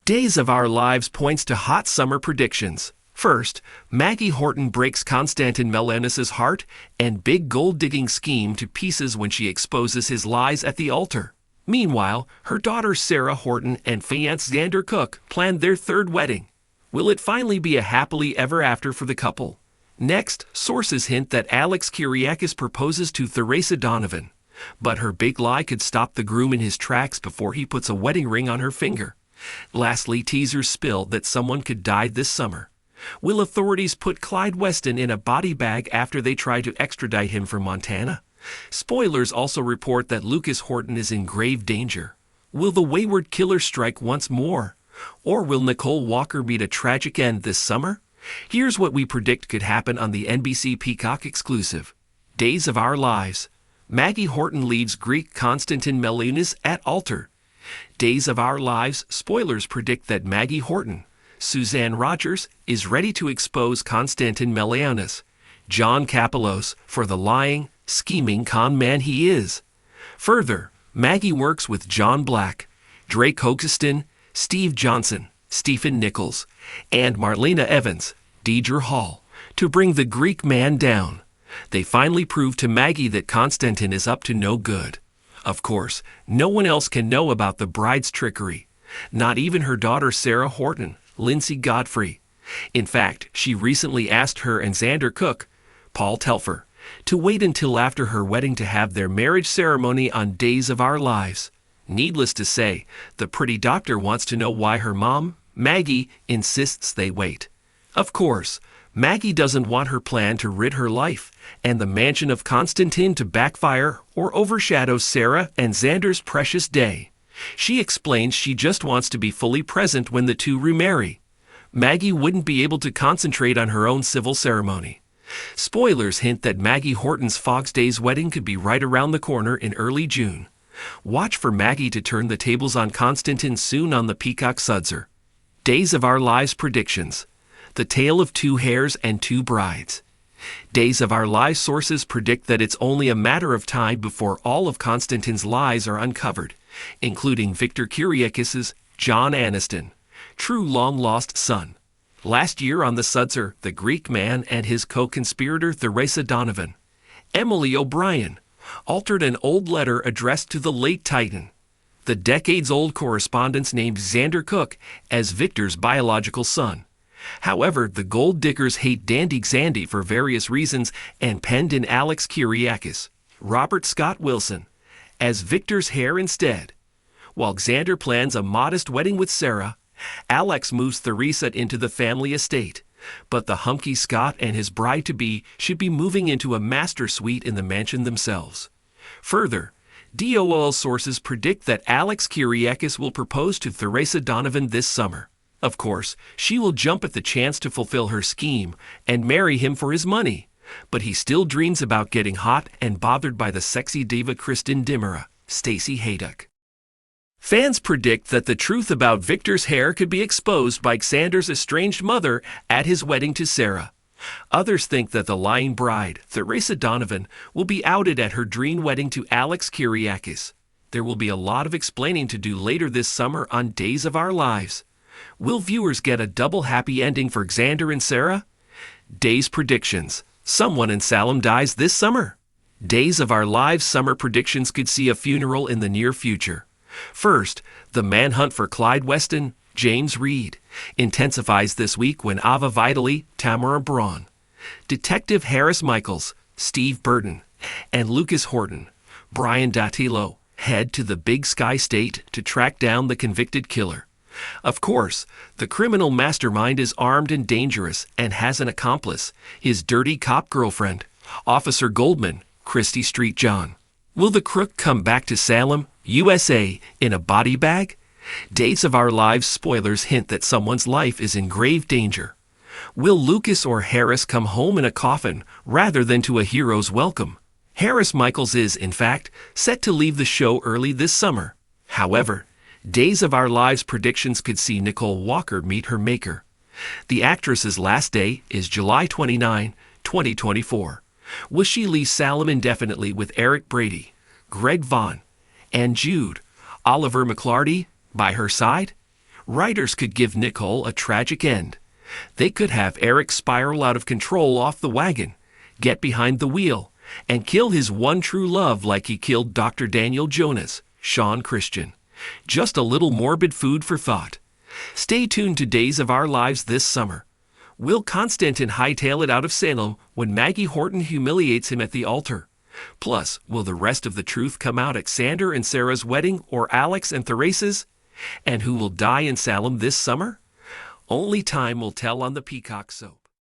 Days of Our Lives points to hot summer predictions. First, Maggie Horton breaks Konstantin Meleounis' heart and big gold-digging scheme to pieces when she exposes his lies at the altar. Meanwhile, her daughter Sarah Horton and fiancé Xander Cook planned their third wedding. Will it finally be a happily ever after for the couple? Next, sources hint that Alex Kyriakis proposes to Theresa Donovan, but her big lie could stop the groom in his tracks before he puts a wedding ring on her finger. Lastly, teasers spill that someone could die this summer. Will authorities put Clyde Weston in a body bag after they try to extradite him from Montana? Spoilers also report that Lucas Horton is in grave danger. Will the wayward killer strike once more? Or will Nicole Walker meet a tragic end this summer? Here's what we predict could happen on the NBC Peacock exclusive. Days of Our Lives. Maggie Horton leaves Greek Konstantin Meleounis at altar. Days of Our Lives spoilers predict that Maggie Horton, Suzanne Rogers, is ready to expose Konstantin Meleounis, John Kapelos, for the lying, scheming con man he is. Further, Maggie works with John Black, Drake Hogestyn, Steve Johnson, Stephen Nichols, and Marlena Evans, Deidre Hall, to bring the Greek man down. They finally prove to Maggie that Konstantin is up to no good. Of course, no one else can know about the bride's trickery. Not even her daughter Sarah Horton, Lindsay Godfrey. In fact, she recently asked her and Xander Cook, Paul Telfer, to wait until after her wedding to have their marriage ceremony on Days of Our Lives. Needless to say, the pretty doctor wants to know why her mom, Maggie, insists they wait. Of course, Maggie doesn't want her plan to rid her life and the mansion of Konstantin to backfire or overshadow Sarah and Xander's precious day. She explains she just wants to be fully present when the two remarry. Maggie wouldn't be able to concentrate on her own civil ceremony. Spoilers hint that Maggie Horton's Fox Days wedding could be right around the corner in early June. Watch for Maggie to turn the tables on Konstantin soon on the Peacock Sudzer. Days of Our Lives predictions. The Tale of Two Hares and Two Brides. Days of Our Lives sources predict that it's only a matter of time before all of Konstantin's lies are uncovered, including Victor Kyriakis' John Aniston, true long-lost son. Last year on the Sudzer, the Greek man and his co-conspirator Theresa Donovan, Emily O'Brien, altered an old letter addressed to the late Titan. The decades-old correspondence named Xander Cook as Victor's biological son. However, the gold diggers hate Dandy Xandy for various reasons and penned in Alex Kyriakis, Robert Scott Wilson, as Victor's heir instead. While Xander plans a modest wedding with Sarah, Alex moves Theresa into the family estate, but the hunky Scott and his bride-to-be should be moving into a master suite in the mansion themselves. Further, DOL sources predict that Alex Kyriakis will propose to Theresa Donovan this summer. Of course, she will jump at the chance to fulfill her scheme and marry him for his money, but he still dreams about getting hot and bothered by the sexy diva Kristen Dimera, Stacey Haydock. Fans predict that the truth about Victor's hair could be exposed by Xander's estranged mother at his wedding to Sarah. Others think that the lying bride, Theresa Donovan, will be outed at her dream wedding to Alex Kyriakis. There will be a lot of explaining to do later this summer on Days of Our Lives. Will viewers get a double happy ending for Xander and Sarah? Days predictions. Someone in Salem dies this summer. Days of Our Lives summer predictions could see a funeral in the near future. First, the manhunt for Clyde Weston, James Reed, intensifies this week when Ava Vitali, Tamara Braun, Detective Harris Michaels, Steve Burton, and Lucas Horton, Brian Dattilo, head to the Big Sky State to track down the convicted killer. Of course, the criminal mastermind is armed and dangerous and has an accomplice, his dirty cop girlfriend, Officer Goldman, Christie Street John. Will the crook come back to Salem, USA, in a body bag? Days of Our Lives spoilers hint that someone's life is in grave danger. Will Lucas or Harris come home in a coffin rather than to a hero's welcome? Harris Michaels is, in fact, set to leave the show early this summer. However, Days of Our Lives predictions could see Nicole Walker meet her maker. The actress's last day is July 29, 2024. Will she leave Salem indefinitely with Eric Brady, Greg Vaughn, and Jude, Oliver McClarty, by her side? Writers could give Nicole a tragic end. They could have Eric spiral out of control off the wagon, get behind the wheel, and kill his one true love like he killed Dr. Daniel Jonas, Sean Christian. Just a little morbid food for thought. Stay tuned to Days of Our Lives this summer. Will Konstantin hightail it out of Salem when Maggie Horton humiliates him at the altar? Plus, will the rest of the truth come out at Xander and Sarah's wedding or Alex and Therese's? And who will die in Salem this summer? Only time will tell on the Peacock soap.